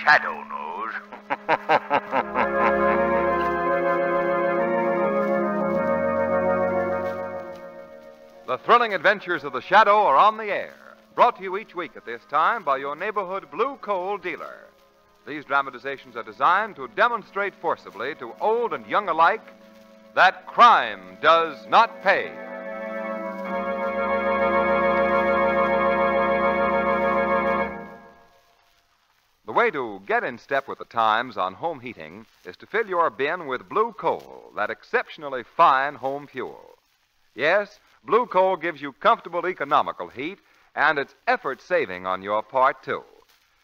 shadow knows. The thrilling adventures of the Shadow are on the air, brought to you each week at this time by your neighborhood blue coal dealer. These dramatizations are designed to demonstrate forcibly to old and young alike that crime does not pay. The way to get in step with the times on home heating is to fill your bin with blue coal, that exceptionally fine home fuel. Yes, blue coal gives you comfortable, economical heat, and it's effort-saving on your part, too.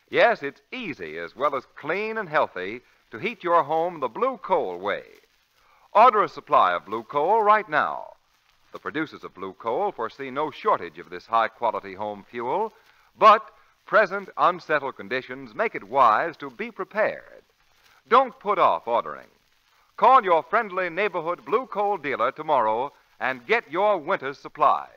Yes, it's easy as well as clean and healthy to heat your home the blue coal way. Order a supply of blue coal right now. The producers of blue coal foresee no shortage of this high-quality home fuel, but present unsettled conditions make it wise to be prepared. Don't put off ordering. Call your friendly neighborhood blue coal dealer tomorrow and get your winter's supply.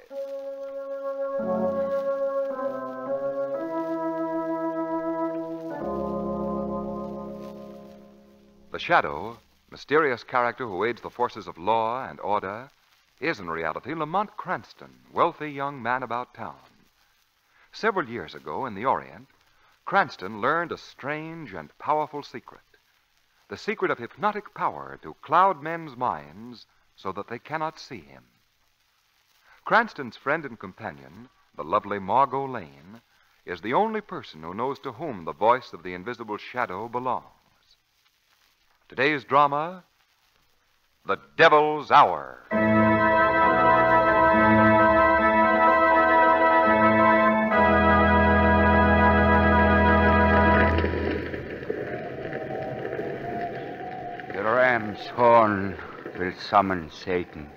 The Shadow, mysterious character who aids the forces of law and order, is in reality Lamont Cranston, wealthy young man about town. Several years ago in the Orient, Cranston learned a strange and powerful secret. The secret of hypnotic power to cloud men's minds so that they cannot see him. Cranston's friend and companion, the lovely Margot Lane, is the only person who knows to whom the voice of the invisible Shadow belongs. Today's drama, The Devil's Hour. The ram's horn will summon Satan.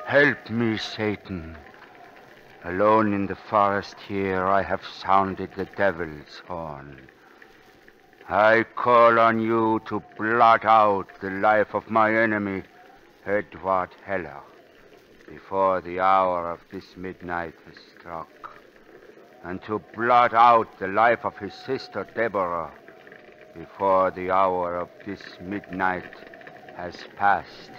Help me, Satan. Alone in the forest here, I have sounded the devil's horn. I call on you to blot out the life of my enemy, Edward Heller, before the hour of this midnight has struck, and to blot out the life of his sister Deborah before the hour of this midnight has passed.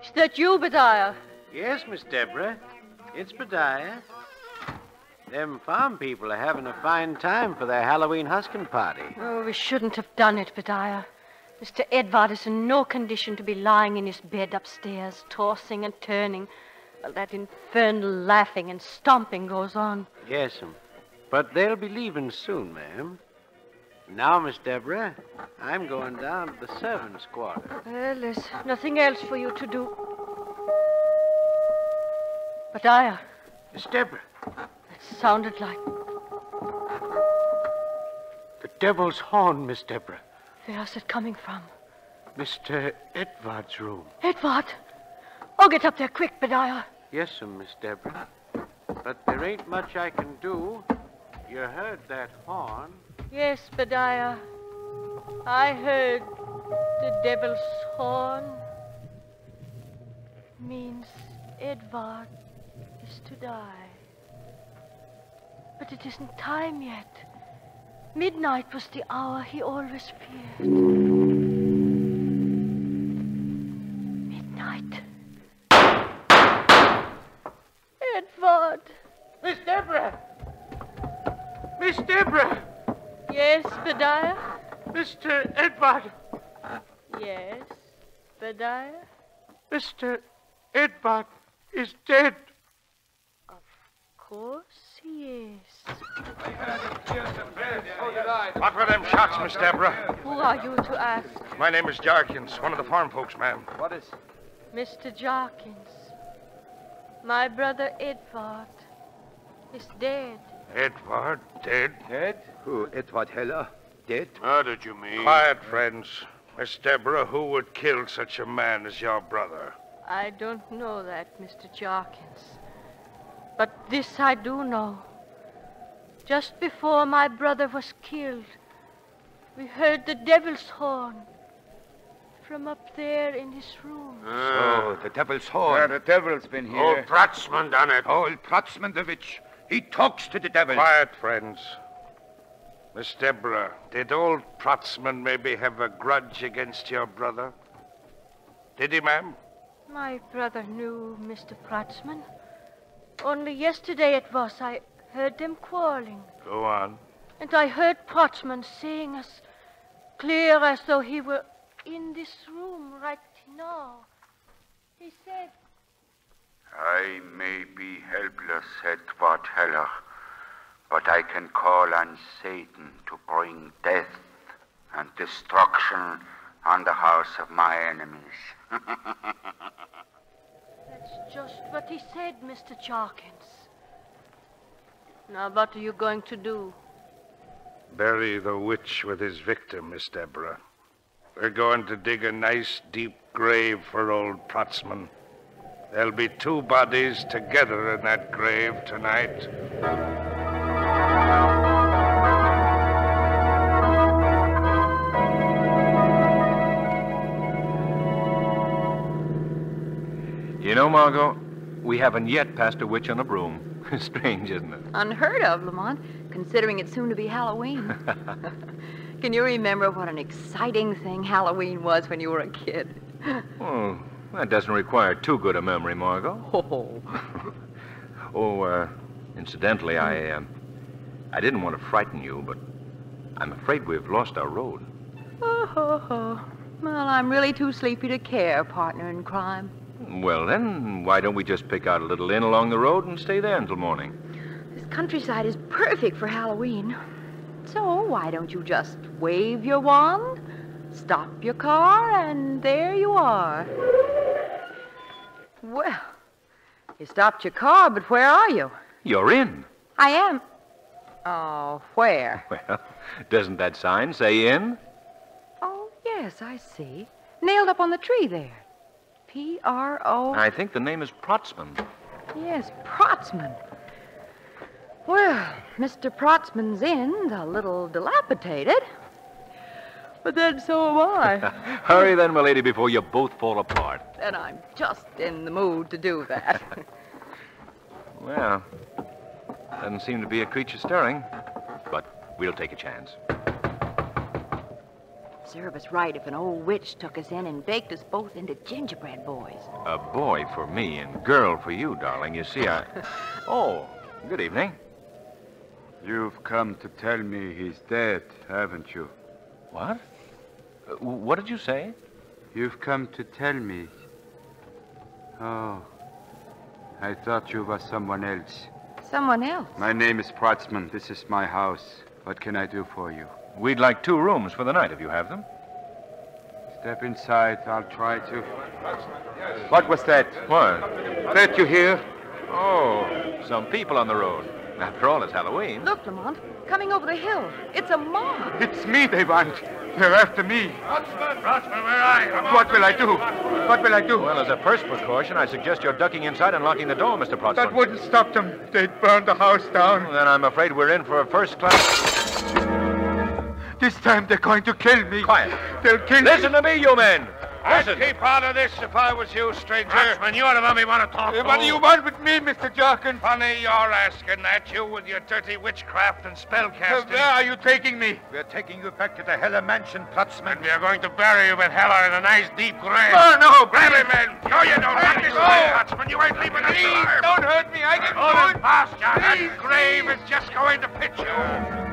Is that you, Bediah? Yes, Miss Deborah. It's Bediah. Them farm people are having a fine time for their Halloween husking party. Oh, we shouldn't have done it, Bediah. Mr. Edvard is in no condition to be lying in his bed upstairs, tossing and turning, while that infernal laughing and stomping goes on. Yes'm. But they'll be leaving soon, ma'am. Now, Miss Deborah, I'm going down to the servants' quarter. Well, there's nothing else for you to do. Bediah. Miss Deborah. It sounded like... The devil's horn, Miss Deborah. Where's it coming from? Mr. Edvard's room. Edvard! Oh, get up there quick, Bediah. Yes'm, Miss Deborah. But there ain't much I can do. You heard that horn. Yes, Bediah. I heard the devil's horn. Means Edvard is to die. But it isn't time yet. Midnight was the hour he always feared. Midnight. Edvard! Miss Deborah! Miss Deborah! Yes, Bediah? Mr. Edvard! Yes, Bediah? Mr. Edvard is dead. Of course he is. What were them shots, Miss Deborah? Who are you to ask? My name is Jarkins, one of the farm folks, ma'am. What is... Mr. Jarkins. My brother Edvard is dead. Edward dead? Dead? Who, Edward Heller? Dead? Murdered, you mean? Quiet, friends. Miss Deborah, who would kill such a man as your brother? I don't know that, Mr. Jarkins. But this I do know. Just before my brother was killed, we heard the devil's horn from up there in his room. So, the devil's horn. Yeah, the devil's been here. Old Pratsman done it. Old Pratsman the witch. He talks to the devil. Quiet, friends. Miss Deborah, did old Pratsman maybe have a grudge against your brother? Did he, ma'am? My brother knew Mr. Pratsman. Only yesterday it was I heard them quarreling. Go on. And I heard Pratsman saying as clear as though he were in this room right now. He said, I may be helpless, Edward Heller, but I can call on Satan to bring death and destruction on the house of my enemies. That's just what he said, Mr. Charkins. Now, what are you going to do? Bury the witch with his victim, Miss Deborah. We're going to dig a nice, deep grave for old Pratsman. There'll be 2 bodies together in that grave tonight. You know, Margot, we haven't yet passed a witch on a broom. Strange, isn't it? Unheard of, Lamont, considering it's soon to be Halloween. Can you remember what an exciting thing Halloween was when you were a kid? Oh, that doesn't require too good a memory, Margot. Incidentally, I didn't want to frighten you, but I'm afraid we've lost our road. Well, I'm really too sleepy to care, partner in crime. Well, then, why don't we just pick out a little inn along the road and stay there until morning? This countryside is perfect for Halloween. So why don't you just wave your wand, stop your car, and there you are. Well, you stopped your car, but where are you? You're in. I am. Oh, where? Well, doesn't that sign say in? Oh, yes, I see. Nailed up on the tree there. P-R-O... I think the name is Pratsman. Yes, Pratsman. Well, Mr. Pratsman's inn's a little dilapidated. But then so am I. Hurry then, my lady, before you both fall apart. And I'm just in the mood to do that. Well, doesn't seem to be a creature stirring, but we'll take a chance. Serve us right if an old witch took us in and baked us both into gingerbread boys. A boy for me and girl for you, darling. You see, Oh, good evening. You've come to tell me he's dead, haven't you? What? What did you say? You've come to tell me. Oh, I thought you were someone else. Someone else? My name is Pratsman. This is my house. What can I do for you? We'd like 2 rooms for the night, if you have them. Step inside. I'll try to. What was that? What? That you hear? Oh, some people on the road. After all, it's Halloween. Look, Lamont, coming over the hill. It's a mob. It's me they want. They're after me. Pratsman, where are you? What will I do? What will I do? Well, as a first precaution, I suggest you're ducking inside and locking the door, Mr. Pratsman. That wouldn't stop them. They'd burn the house down. Then I'm afraid we're in for a first-class... This time they're going to kill me. Quiet. They'll kill me. Listen to me, you men. I'd keep out of this if I was you, stranger. Pratsman, you're the one we want to talk to. What do you want with me, Mr. Jarkin? Funny you're asking that, you with your dirty witchcraft and spellcasting. Where are you taking me? We're taking you back to the Heller Mansion, Pratsman. And we are going to bury you with Heller in a nice deep grave. Oh, no. Grab him, men. No, you don't. Let this way, Pratsman. You ain't leaving us Please, alive. don't hurt me. I can Hold do it it. fast, John. That grave is just going to pitch you.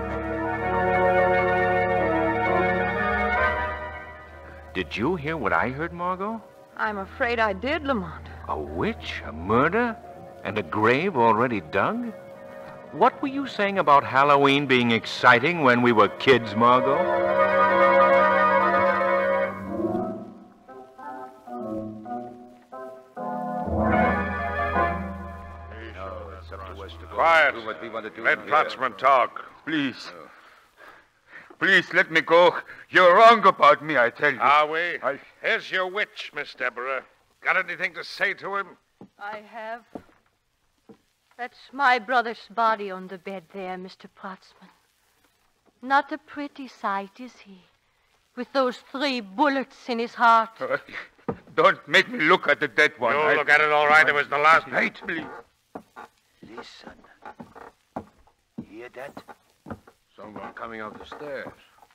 Did you hear what I heard, Margot? I'm afraid I did, Lamont. A witch, a murder, and a grave already dug? What were you saying about Halloween being exciting when we were kids, Margot? Quiet. Do what we want to do. Let Pratsman talk. Please. Please, let me go. You're wrong about me, I tell you. Are we? Here's your witch, Miss Deborah. Got anything to say to him? I have. That's my brother's body on the bed there, Mr. Protzman. Not a pretty sight, is he? With those 3 bullets in his heart. Don't make me look at the dead one. You'll look at it all right. It was the last night. Please. Listen. Hear that? Someone coming up the stairs.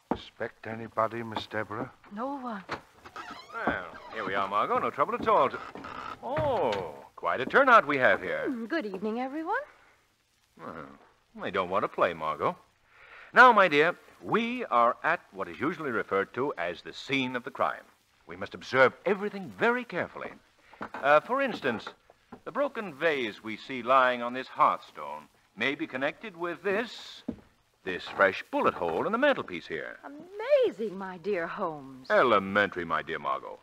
Expect anybody, Miss Deborah? No one. Well, here we are, Margot. No trouble at all. Oh, quite a turnout we have here. Good evening, everyone. Well, I don't want to play, Margot. Now, my dear, we are at what is usually referred to as the scene of the crime. We must observe everything very carefully. For instance, the broken vase we see lying on this hearthstone may be connected with this fresh bullet hole in the mantelpiece here. Amazing, my dear Holmes. Elementary, my dear Margot.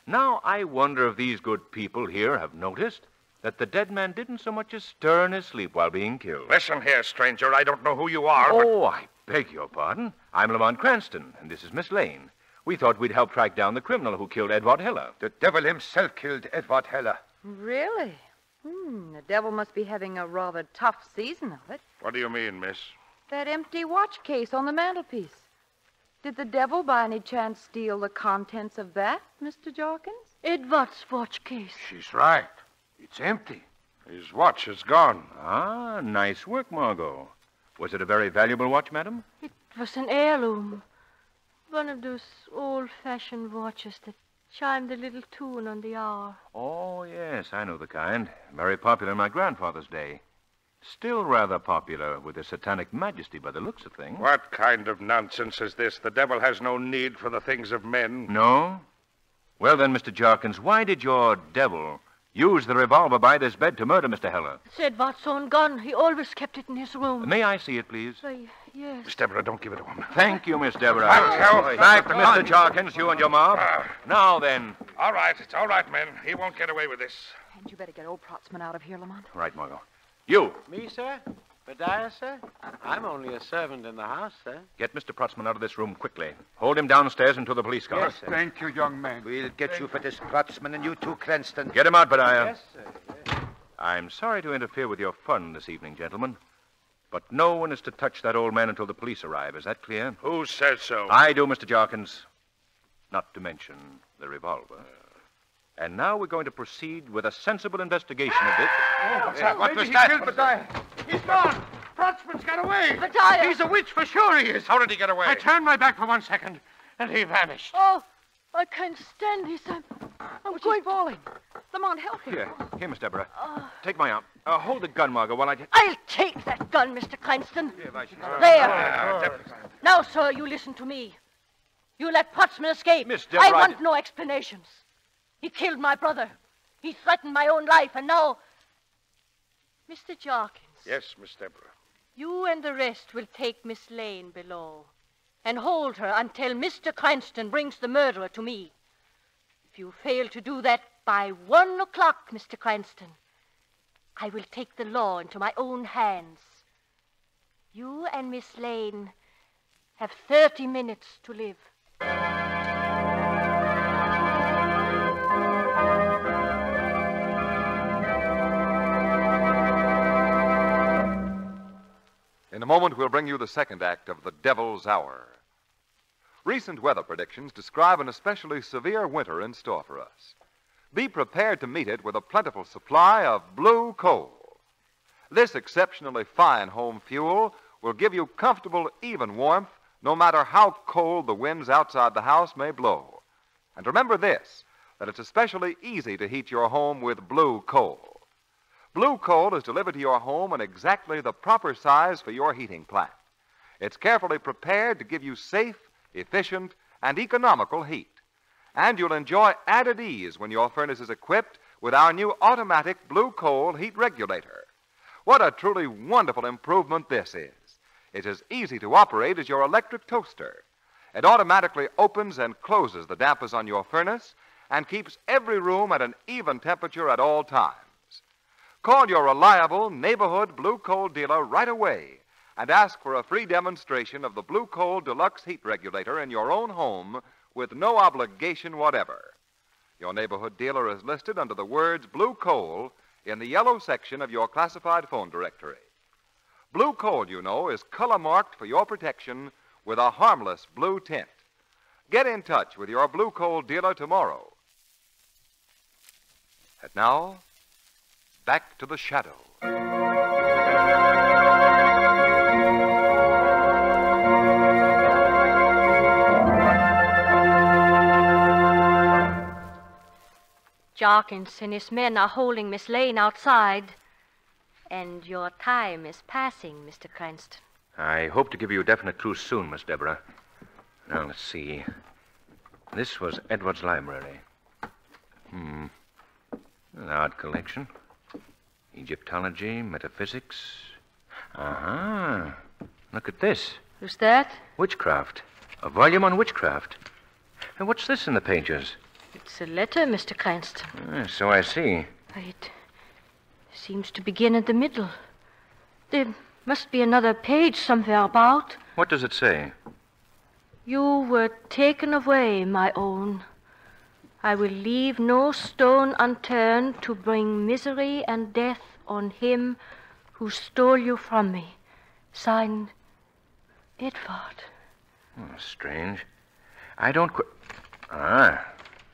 Now, I wonder if these good people here have noticed that the dead man didn't so much as stir in his sleep while being killed. Listen here, stranger. I don't know who you are, Oh, I beg your pardon. I'm Lamont Cranston, and this is Miss Lane. We thought we'd help track down the criminal who killed Edward Heller. The devil himself killed Edward Heller. Really? The devil must be having a rather tough season of it. What do you mean, miss? That empty watch case on the mantelpiece. Did the devil by any chance steal the contents of that, Mr. Jorkins? Edward's watch case. She's right. It's empty. His watch is gone. Ah, nice work, Margot. Was it a very valuable watch, madam? It was an heirloom. One of those old-fashioned watches that chimed a little tune on the hour. Oh, yes, I know the kind. Very popular in my grandfather's day. Still rather popular with the Satanic Majesty by the looks of things. What kind of nonsense is this? The devil has no need for the things of men. No? Well, then, Mr. Jorkins, why did your devil use the revolver by this bed to murder Mr. Heller? It's Edward's own gun. He always kept it in his room. May I see it, please? Why, yes. Miss Deborah, don't give it to him. Thank you, Miss Deborah. Well, Back to Mr. Jorkins, you and your mob. Now, then. All right. It's all right, men. He won't get away with this. And you better get old Protzman out of here, Lamont. Right, Margot. You, Me, sir? Bediah, sir? I'm only a servant in the house, sir. get Mr. Protzman out of this room quickly. Hold him downstairs until the police come. Yes, sir. Thank you, young man. We'll get you for this, Protzman, and you too, Cranston. Get him out, Bediah. Yes, sir. I'm sorry to interfere with your fun this evening, gentlemen, but no one is to touch that old man until the police arrive. Is that clear? Who says so? I do, Mr. Jorkins. Not to mention the revolver. And now we're going to proceed with a sensible investigation of this. What was that? He's gone. Protzman's got away. Bediah! He's a witch for sure he is. How did he get away? I turned my back for 1 second, and he vanished. Oh, I can't stand this. I'm going falling. Lamont, help him. Here, Miss Deborah. Take my arm. Hold the gun, Margot, while I... I'll take that gun, Mr. Cranston. Uh, There. Now, sir, you listen to me. You let Protzman escape. Miss Deborah, I want no explanations. He killed my brother. He threatened my own life, and now... Mr. Jorkins. Yes, Miss Deborah. You and the rest will take Miss Lane below and hold her until Mr. Cranston brings the murderer to me. If you fail to do that by 1 o'clock, Mr. Cranston, I will take the law into my own hands. You and Miss Lane have 30 minutes to live. In a moment, we'll bring you the second act of The Devil's Hour. Recent weather predictions describe an especially severe winter in store for us. Be prepared to meet it with a plentiful supply of blue coal. This exceptionally fine home fuel will give you comfortable, even warmth, no matter how cold the winds outside the house may blow. And remember this, that it's especially easy to heat your home with blue coal. Blue coal is delivered to your home in exactly the proper size for your heating plant. It's carefully prepared to give you safe, efficient, and economical heat. And you'll enjoy added ease when your furnace is equipped with our new automatic blue coal heat regulator. What a truly wonderful improvement this is. It's as easy to operate as your electric toaster. It automatically opens and closes the dampers on your furnace and keeps every room at an even temperature at all times. Call your reliable neighborhood Blue Coal dealer right away and ask for a free demonstration of the Blue Coal Deluxe Heat Regulator in your own home with no obligation whatever. Your neighborhood dealer is listed under the words Blue Coal in the yellow section of your classified phone directory. Blue coal, you know, is color marked for your protection with a harmless blue tint. Get in touch with your blue coal dealer tomorrow. And now, back to the shadow. Jarkins and his men are holding Miss Lane outside. And your time is passing, Mr. Cranston. I hope to give you a definite clue soon, Miss Deborah. Now, let's see. This was Edward's library. An art collection. Egyptology, metaphysics. Uh-huh. Look at this. Who's that? Witchcraft. A volume on witchcraft. And what's this in the pages? It's a letter, Mr. Cranston. So I see. It seems to begin at the middle. There must be another page somewhere about. What does it say? You were taken away, my own. I will leave no stone unturned to bring misery and death on him who stole you from me. Signed, Edward. Strange. I don't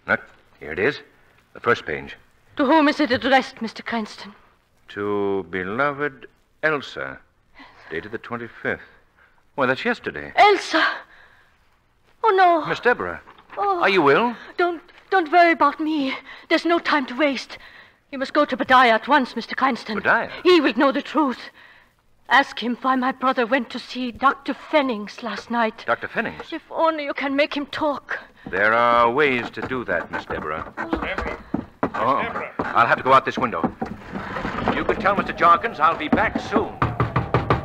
look, here it is. The first page. To whom is it addressed, Mr. Cranston? To beloved Elsa. Dated the 25th. Why, that's yesterday. Elsa! Oh, no. Miss Deborah. Oh. Are you ill? Don't worry about me. There's no time to waste. You must go to Badiah at once, Mr. Cranston. Badiah? He will know the truth. Ask him why my brother went to see Dr. Fennings last night. Dr. Fennings? If only you can make him talk. There are ways to do that, Miss Deborah. Miss Deborah. Oh, Miss Deborah. I'll have to go out this window. You can tell Mr. Jarkins I'll be back soon.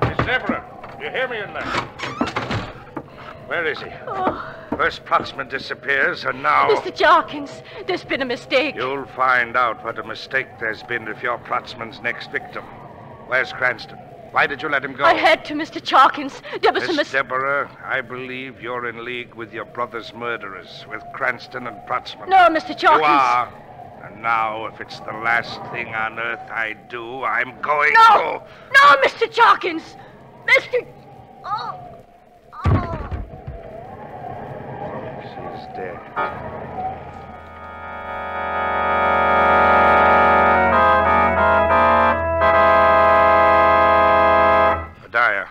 Miss Deborah, you hear me in there? Where is he? Oh. First Protsman disappears, and now... Mr. Jarkins, there's been a mistake. You'll find out what a mistake there's been if you're Protsman's next victim. Where's Cranston? Why did you let him go? I had to, Mr. Jarkins. There was a Miss mistake. Deborah, I believe you're in league with your brother's murderers, with Cranston and Protsman. No, Mr. Jarkins. You are. And now, if it's the last thing on earth I do, I'm going No! to... No, Mr. Jarkins! Mr... Oh! She's dead. Badiah,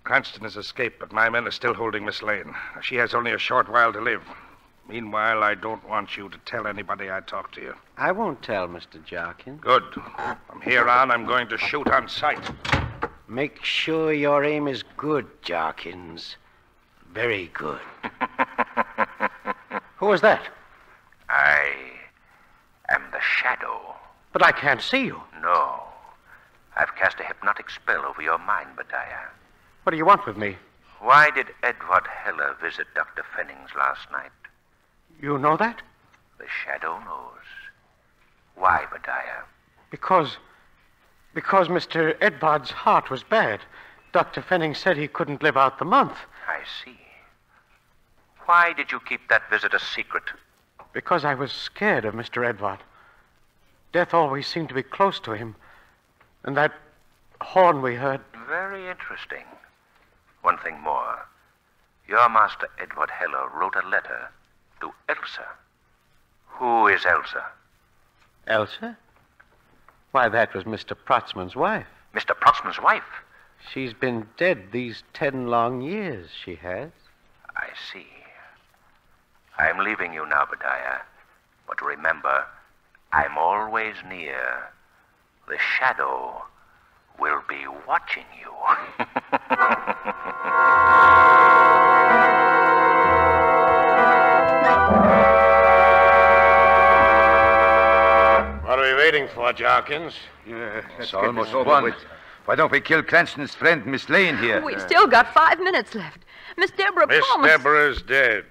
Cranston has escaped, but my men are still holding Miss Lane. She has only a short while to live. Meanwhile, I don't want you to tell anybody I talked to you. I won't tell, Mr. Jarkins. Good. From here on, I'm going to shoot on sight. Make sure your aim is good, Jarkins. Very good. Who was that? I am the shadow. But I can't see you. No. I've cast a hypnotic spell over your mind, Badiah. What do you want with me? Why did Edward Heller visit Dr. Fennings last night? You know that? The shadow knows. Why, Badiah? Because Mr. Edvard's heart was bad. Dr. Fennings said he couldn't live out the month. I see. Why did you keep that visit a secret? Because I was scared of Mr. Edvard. Death always seemed to be close to him. And that horn we heard... Very interesting. One thing more. Your master, Edward Heller, wrote a letter to Elsa. Who is Elsa? Elsa? Why, that was Mr. Protsman's wife. Mr. Protsman's wife? She's been dead these 10 long years, she has. I see. I'm leaving you now, Badiah. But remember, I'm always near. The shadow will be watching you. What are we waiting for, Jarkins? It's almost one. Why don't we kill Cranston's friend, Miss Lane, here? We've still got 5 minutes left. Miss Deborah Miss promised... Deborah's dead.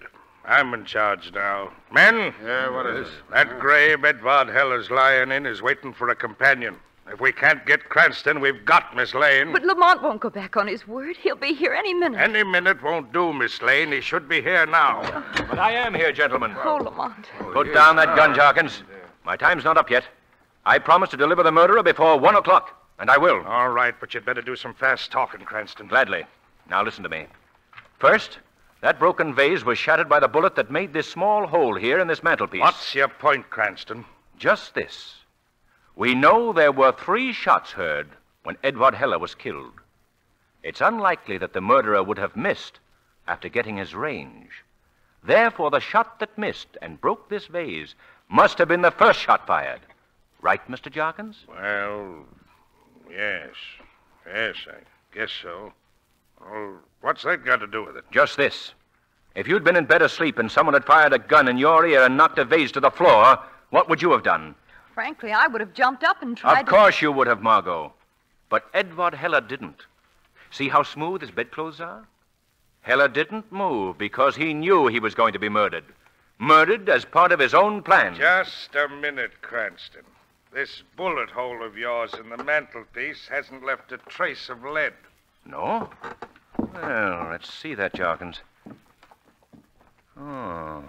I'm in charge now. Men? Yeah, what is this? That grave Edvard Heller's lying in is waiting for a companion. If we can't get Cranston, we've got Miss Lane. But Lamont won't go back on his word. He'll be here any minute. Any minute won't do, Miss Lane. He should be here now. But I am here, gentlemen. Oh, Lamont. Put down that gun, Jarkins. My time's not up yet. I promise to deliver the murderer before 1 o'clock, and I will. All right, but you'd better do some fast talking, Cranston. Gladly. Now listen to me. First, that broken vase was shattered by the bullet that made this small hole here in this mantelpiece. What's your point, Cranston? Just this. We know there were 3 shots heard when Edward Heller was killed. It's unlikely that the murderer would have missed after getting his range. Therefore, the shot that missed and broke this vase must have been the first shot fired. Right, Mr. Jarkins? Well, yes. Yes, I guess so. Well, what's that got to do with it? Just this. If you'd been in bed asleep and someone had fired a gun in your ear and knocked a vase to the floor, what would you have done? Frankly, I would have jumped up and tried Of course you would have, Margot. But Edward Heller didn't. See how smooth his bedclothes are? Heller didn't move because he knew he was going to be murdered. Murdered as part of his own plan. Just a minute, Cranston. This bullet hole of yours in the mantelpiece hasn't left a trace of lead. No? Well, let's see that, Jarkins. Oh.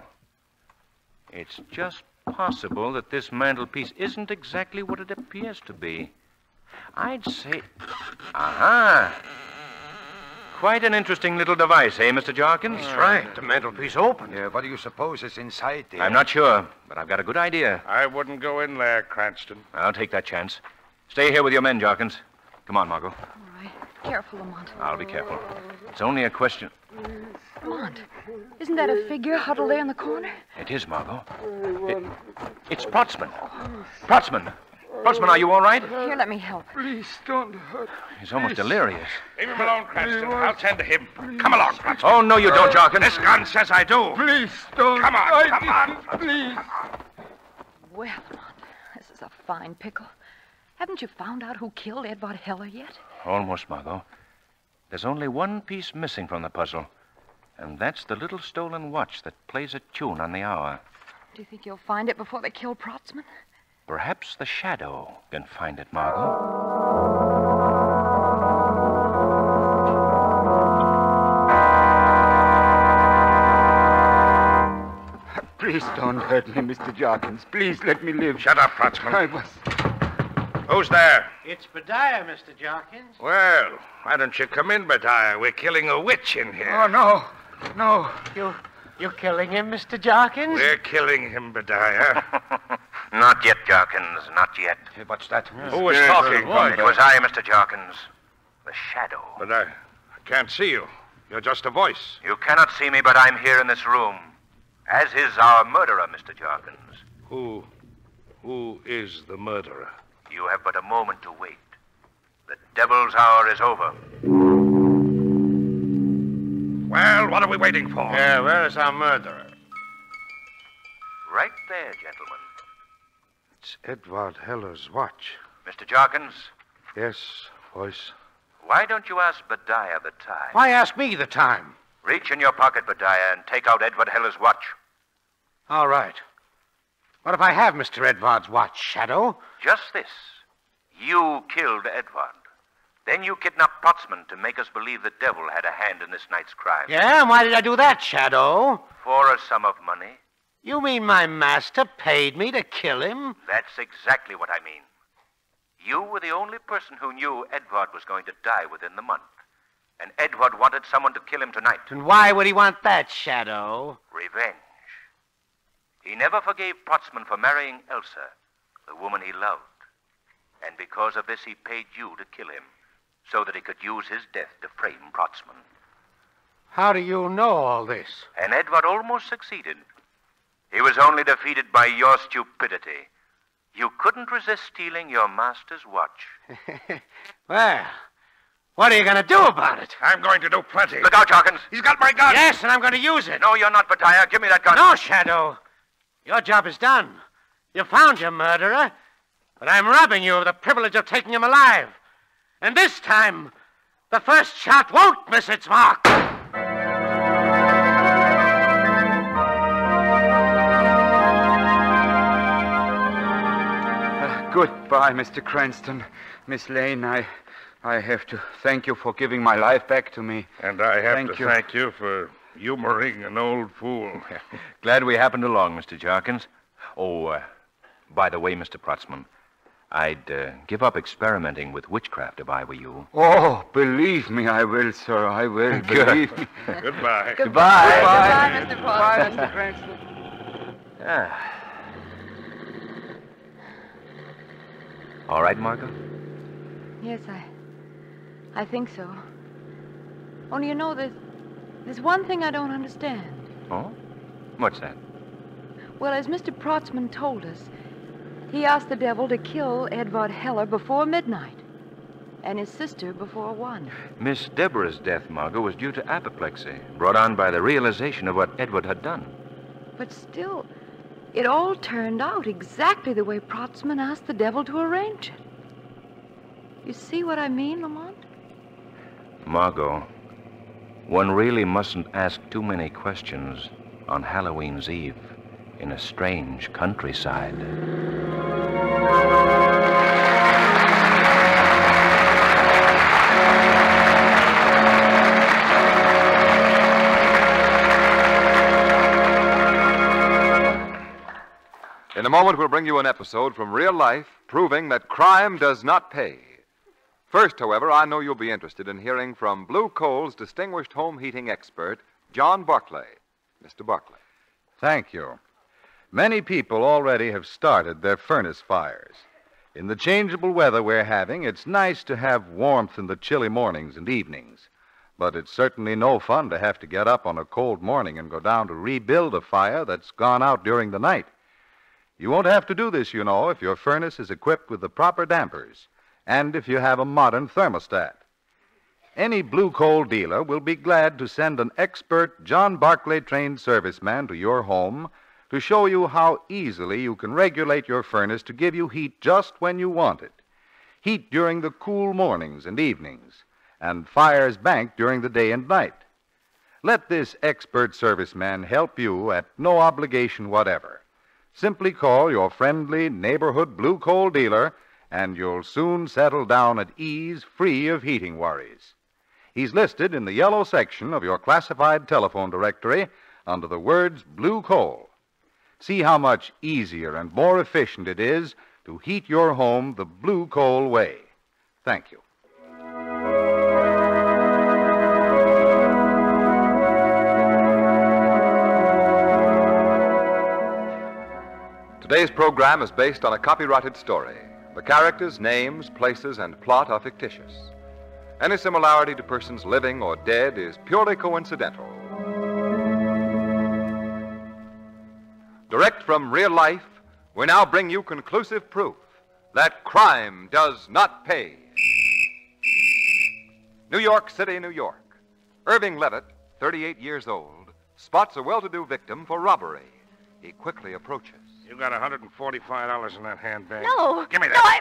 It's just possible that this mantelpiece isn't exactly what it appears to be. I'd say... Aha! Quite an interesting little device, eh, Mr. Jarkins? That's right. The mantelpiece open. Yeah, what do you suppose is inside there? I'm not sure, but I've got a good idea. I wouldn't go in there, Cranston. I'll take that chance. Stay here with your men, Jarkins. Come on, Margot. All right. Careful, Lamont. I'll be careful. It's only a question... Lamont, isn't that a figure huddled there in the corner? It is, Margot. It's Protzman. Protzman! Protzman, are you all right? Here, let me help. Please don't hurt. He's almost delirious. Leave him alone, Cranston. I'll tend to him. Come along, Protzman. Oh, no, you don't, Jarkins. This gun says I do. Please don't. Come on, come on. Please. Well, Lamont, this is a fine pickle. Haven't you found out who killed Edward Heller yet? Almost, Margot. There's only one piece missing from the puzzle, and that's the little stolen watch that plays a tune on the hour. Do you think you'll find it before they kill Protzman? Perhaps the shadow can find it, Margot. Please don't hurt me, Mr. Jarkins. Please let me live. Shut up, Protzman. I was... Who's there? It's Bediah, Mr. Jarkins. Well, why don't you come in, Bediah? We're killing a witch in here. Oh, no. No. You killing him, Mr. Jarkins? We're killing him, Bediah. Not yet, Jarkins, not yet. Hey, what's that? Who was talking? It was I, Mr. Jarkins. The shadow. But I can't see you. You're just a voice. You cannot see me, but I'm here in this room. As is our murderer, Mr. Jarkins. Who is the murderer? You have but a moment to wait. The devil's hour is over. Well, what are we waiting for? Yeah, where is our murderer? Right there, gentlemen. It's Edward Heller's watch. Mr. Jarkins, Yes, voice. why don't you ask Bediah the time? Why ask me the time? Reach in your pocket, Bediah, and take out Edward Heller's watch. All right. What if I have Mr. Edward's watch, Shadow? Just this. You killed Edward. Then you kidnapped Protzman to make us believe the devil had a hand in this night's crime. Yeah, and why did I do that, Shadow? For a sum of money. You mean my master paid me to kill him? That's exactly what I mean. You were the only person who knew Edward was going to die within the month. And Edward wanted someone to kill him tonight. And why would he want that, Shadow? Revenge. He never forgave Protzman for marrying Elsa, the woman he loved. And because of this, he paid you to kill him, so that he could use his death to frame Protzman. How do you know all this? And Edward almost succeeded. He was only defeated by your stupidity. You couldn't resist stealing your master's watch. Well, what are you going to do about it? I'm going to do plenty. Look out, Jarkins. He's got my gun. Yes, and I'm going to use it. No, you're not, Bediah. Give me that gun. No, Shadow. Your job is done. You found your murderer, but I'm robbing you of the privilege of taking him alive. And this time, the first shot won't miss its mark. Goodbye, Mr. Cranston. Miss Lane, I have to thank you for giving my life back to me. And I have Thank to you. thank you for humoring an old fool. Glad we happened along, Mr. Jarkins. Oh, by the way, Mr. Protzman, I'd give up experimenting with witchcraft if I were you. Oh, believe me, I will, sir. I will. Believe me. Goodbye. Goodbye, Mr. Protsman. Mr. Cranston. Ah. All right, Margot? Yes, I think so. Only, you know, there's one thing I don't understand. Oh? What's that? Well, as Mr. Protsman told us, he asked the devil to kill Edvard Heller before midnight, and his sister before 1. Miss Deborah's death, Margot, was due to apoplexy, brought on by the realization of what Edward had done. But still, it all turned out exactly the way Protsman asked the devil to arrange it. You see what I mean, Lamont? Margot, one really mustn't ask too many questions on Halloween's Eve in a strange countryside. In a moment, we'll bring you an episode from real life proving that crime does not pay. First, however, I know you'll be interested in hearing from Blue Coal's distinguished home heating expert, John Barclay. Mr. Barclay. Thank you. Many people already have started their furnace fires. In the changeable weather we're having, it's nice to have warmth in the chilly mornings and evenings. But it's certainly no fun to have to get up on a cold morning and go down to rebuild a fire that's gone out during the night. You won't have to do this, you know, if your furnace is equipped with the proper dampers and if you have a modern thermostat. Any Blue Coal dealer will be glad to send an expert John Barclay-trained serviceman to your home to show you how easily you can regulate your furnace to give you heat just when you want it. Heat during the cool mornings and evenings, and fires banked during the day and night. Let this expert serviceman help you at no obligation whatever. Simply call your friendly neighborhood Blue Coal dealer, and you'll soon settle down at ease, free of heating worries. He's listed in the yellow section of your classified telephone directory under the words Blue Coal. See how much easier and more efficient it is to heat your home the Blue Coal way. Thank you. Today's program is based on a copyrighted story. The characters, names, places, and plot are fictitious. Any similarity to persons living or dead is purely coincidental. Direct from real life, we now bring you conclusive proof that crime does not pay. New York City, New York. Irving Levitt, 38 years old, spots a well-to-do victim for robbery. He quickly approaches. You got $145 in that handbag. No. Give me that.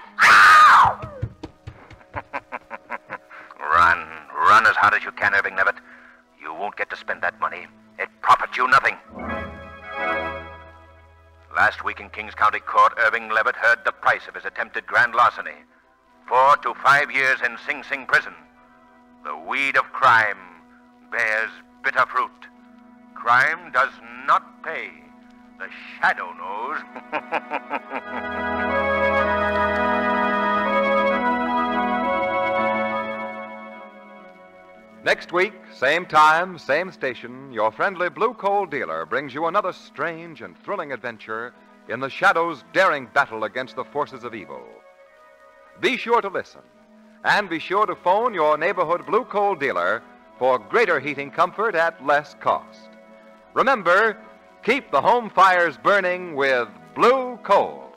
Run as hard as you can, Irving Levitt. You won't get to spend that money. It profits you nothing. Last week in Kings County Court, Irving Levitt heard the price of his attempted grand larceny. 4 to 5 years in Sing Sing prison. The weed of crime bears bitter fruit. Crime does not pay. The shadow knows. Next week, same time, same station, your friendly Blue Coal dealer brings you another strange and thrilling adventure in the Shadow's daring battle against the forces of evil. Be sure to listen, and be sure to phone your neighborhood Blue Coal dealer for greater heating comfort at less cost. Remember, keep the home fires burning with Blue Coal.